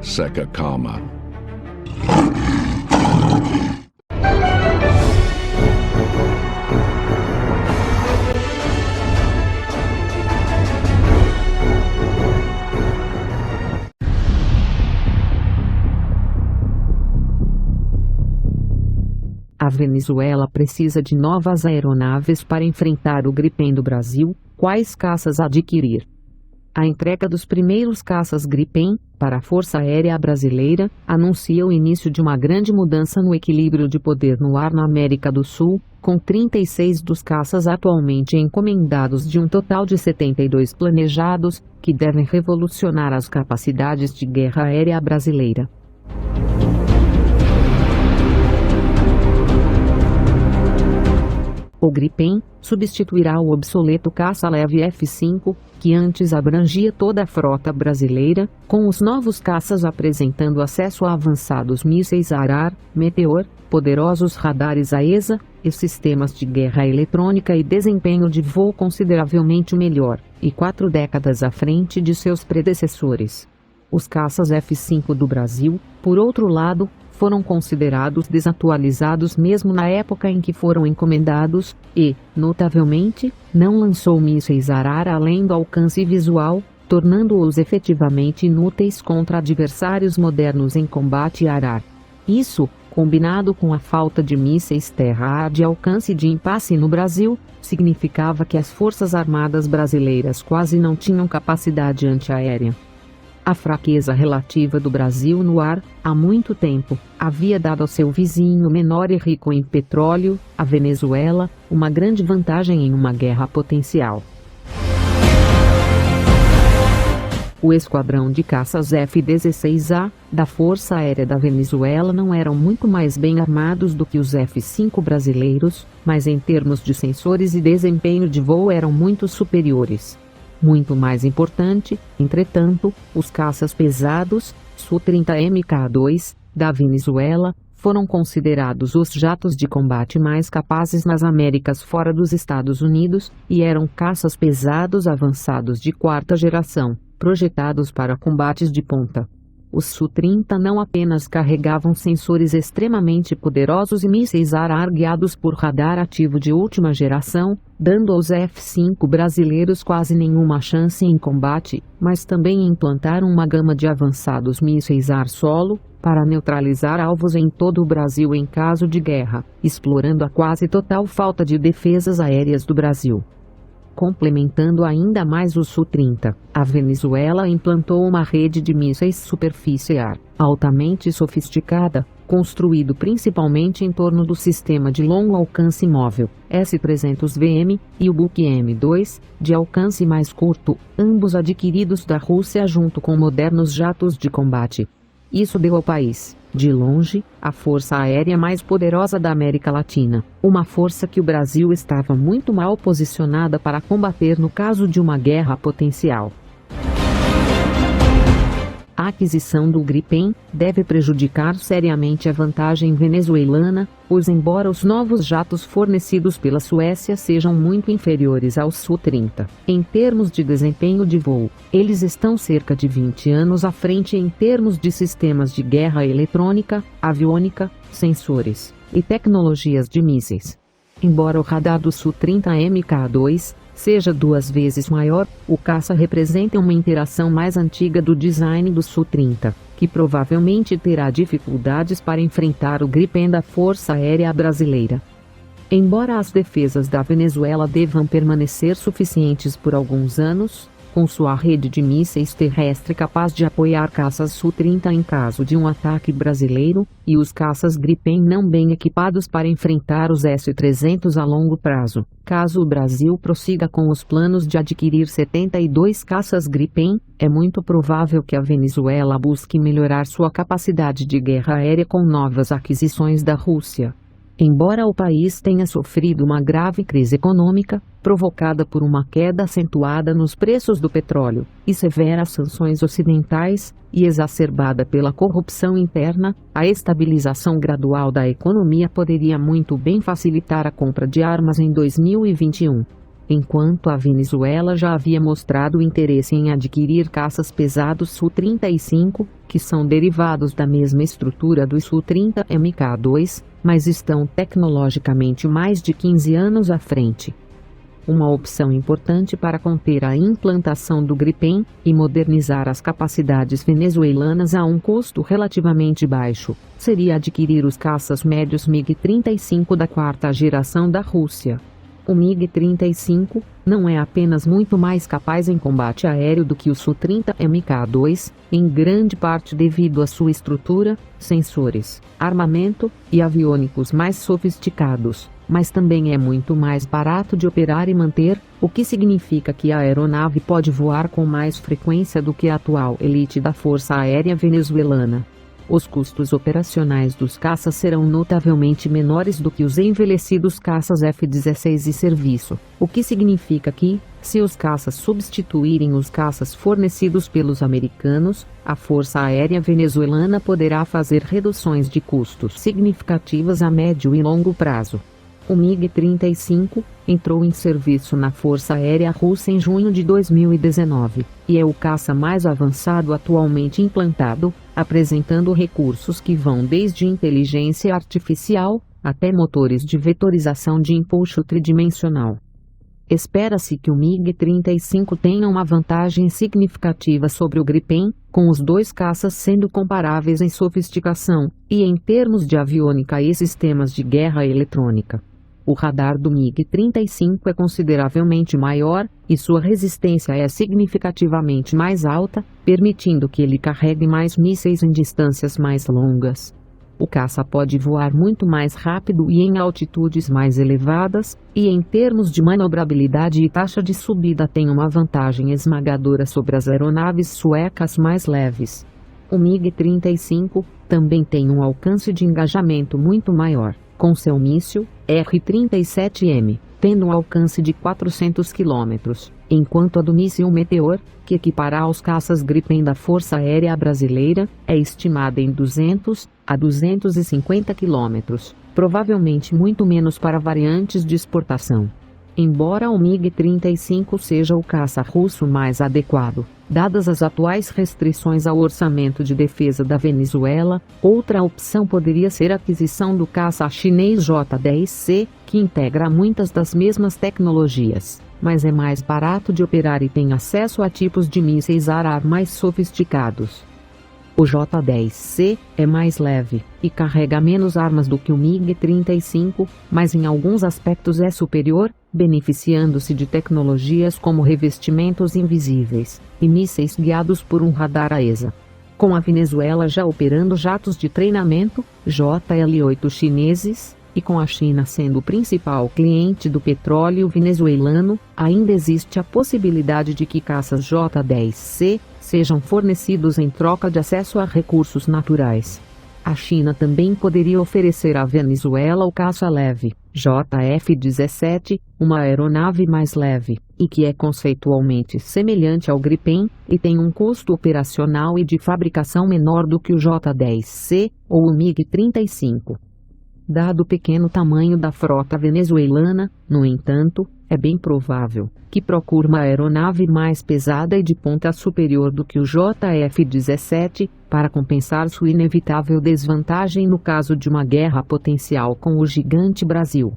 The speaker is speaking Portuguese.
Sekakama. A Venezuela precisa de novas aeronaves para enfrentar o Gripen do Brasil. Quais caças adquirir? A entrega dos primeiros caças Gripen para a Força Aérea Brasileira anuncia o início de uma grande mudança no equilíbrio de poder no ar na América do Sul, com 36 dos caças atualmente encomendados de um total de 72 planejados, que devem revolucionar as capacidades de guerra aérea brasileira. O Gripen substituirá o obsoleto caça leve F-5, que antes abrangia toda a frota brasileira, com os novos caças apresentando acesso a avançados mísseis Arar, Meteor, poderosos radares AESA e sistemas de guerra eletrônica e desempenho de voo consideravelmente melhor, e 4 décadas à frente de seus predecessores. Os caças F-5 do Brasil, por outro lado, foram considerados desatualizados mesmo na época em que foram encomendados e, notavelmente, não lançou mísseis Arar além do alcance visual, tornando-os efetivamente inúteis contra adversários modernos em combate Arar. Isso, combinado com a falta de mísseis terra-ar de alcance de impasse no Brasil, significava que as Forças Armadas brasileiras quase não tinham capacidade antiaérea. A fraqueza relativa do Brasil no ar, há muito tempo, havia dado ao seu vizinho menor e rico em petróleo, a Venezuela, uma grande vantagem em uma guerra potencial. O esquadrão de caças F-16A, da Força Aérea da Venezuela não eram muito mais bem armados do que os F-5 brasileiros, mas em termos de sensores e desempenho de voo eram muito superiores. Muito mais importante, entretanto, os caças pesados, Su-30 Mk2, da Venezuela, foram considerados os jatos de combate mais capazes nas Américas fora dos Estados Unidos, e eram caças pesados avançados de 4ª geração, projetados para combates de ponta. Os Su-30 não apenas carregavam sensores extremamente poderosos e mísseis Arar guiados por radar ativo de última geração, dando aos F-5 brasileiros quase nenhuma chance em combate, mas também implantaram uma gama de avançados mísseis ar-solo, para neutralizar alvos em todo o Brasil em caso de guerra, explorando a quase total falta de defesas aéreas do Brasil. Complementando ainda mais o Su-30, a Venezuela implantou uma rede de mísseis superfície-ar, altamente sofisticada, construído principalmente em torno do sistema de longo alcance móvel, S-300VM, e o Buk M2, de alcance mais curto, ambos adquiridos da Rússia junto com modernos jatos de combate. Isso deu ao país, de longe, a força aérea mais poderosa da América Latina, uma força que o Brasil estava muito mal posicionada para combater no caso de uma guerra potencial. A aquisição do Gripen deve prejudicar seriamente a vantagem venezuelana, pois embora os novos jatos fornecidos pela Suécia sejam muito inferiores aos Su-30, em termos de desempenho de voo, eles estão cerca de 20 anos à frente em termos de sistemas de guerra eletrônica, aviônica, sensores e tecnologias de mísseis. Embora o radar do Su-30 Mk2 seja 2 vezes maior, o caça representa uma interação mais antiga do design do Su-30, que provavelmente terá dificuldades para enfrentar o Gripen da Força Aérea Brasileira. Embora as defesas da Venezuela devam permanecer suficientes por alguns anos, com sua rede de mísseis terrestre capaz de apoiar caças Su-30 em caso de um ataque brasileiro, e os caças Gripen não bem equipados para enfrentar os S-300 a longo prazo. Caso o Brasil prossiga com os planos de adquirir 72 caças Gripen, é muito provável que a Venezuela busque melhorar sua capacidade de guerra aérea com novas aquisições da Rússia. Embora o país tenha sofrido uma grave crise econômica, provocada por uma queda acentuada nos preços do petróleo, e severas sanções ocidentais, e exacerbada pela corrupção interna, a estabilização gradual da economia poderia muito bem facilitar a compra de armas em 2021. enquanto a Venezuela já havia mostrado interesse em adquirir caças pesados Su-35, que são derivados da mesma estrutura dos Su-30 Mk2, mas estão tecnologicamente mais de 15 anos à frente. Uma opção importante para conter a implantação do Gripen e modernizar as capacidades venezuelanas a um custo relativamente baixo seria adquirir os caças médios MiG-35 da quarta geração da Rússia. O MiG-35 não é apenas muito mais capaz em combate aéreo do que o Su-30 Mk2, em grande parte devido à sua estrutura, sensores, armamento e aviônicos mais sofisticados, mas também é muito mais barato de operar e manter, o que significa que a aeronave pode voar com mais frequência do que a atual elite da Força Aérea Venezuelana. Os custos operacionais dos caças serão notavelmente menores do que os envelhecidos caças F-16 e serviço, o que significa que, se os caças substituírem os caças fornecidos pelos americanos, a Força Aérea Venezuelana poderá fazer reduções de custos significativas a médio e longo prazo. O MiG-35 entrou em serviço na Força Aérea Russa em junho de 2019, e é o caça mais avançado atualmente implantado, apresentando recursos que vão desde inteligência artificial até motores de vetorização de empuxo tridimensional. Espera-se que o MiG-35 tenha uma vantagem significativa sobre o Gripen, com os dois caças sendo comparáveis em sofisticação e em termos de aviônica e sistemas de guerra eletrônica. O radar do MiG-35 é consideravelmente maior, e sua resistência é significativamente mais alta, permitindo que ele carregue mais mísseis em distâncias mais longas. O caça pode voar muito mais rápido e em altitudes mais elevadas, e em termos de manobrabilidade e taxa de subida tem uma vantagem esmagadora sobre as aeronaves suecas mais leves. O MiG-35 também tem um alcance de engajamento muito maior, com seu míssil R-37M, tendo um alcance de 400 km, enquanto a do míssil Meteor, que equipará aos caças Gripen da Força Aérea Brasileira, é estimada em 200 a 250 km, provavelmente muito menos para variantes de exportação. Embora o MiG-35 seja o caça russo mais adequado, dadas as atuais restrições ao orçamento de defesa da Venezuela, outra opção poderia ser a aquisição do caça chinês J-10C, que integra muitas das mesmas tecnologias, mas é mais barato de operar e tem acesso a tipos de mísseis ar mais sofisticados. O J-10C é mais leve e carrega menos armas do que o MiG-35, mas em alguns aspectos é superior, beneficiando-se de tecnologias como revestimentos invisíveis e mísseis guiados por um radar AESA. Com a Venezuela já operando jatos de treinamento, JL-8 chineses, e com a China sendo o principal cliente do petróleo venezuelano, ainda existe a possibilidade de que caças J-10C sejam fornecidos em troca de acesso a recursos naturais. A China também poderia oferecer à Venezuela o caça leve, JF-17, uma aeronave mais leve, e que é conceitualmente semelhante ao Gripen, e tem um custo operacional e de fabricação menor do que o J-10C ou o MiG-35. Dado o pequeno tamanho da frota venezuelana, no entanto, é bem provável que procure uma aeronave mais pesada e de ponta superior do que o JF-17, para compensar sua inevitável desvantagem no caso de uma guerra potencial com o gigante Brasil.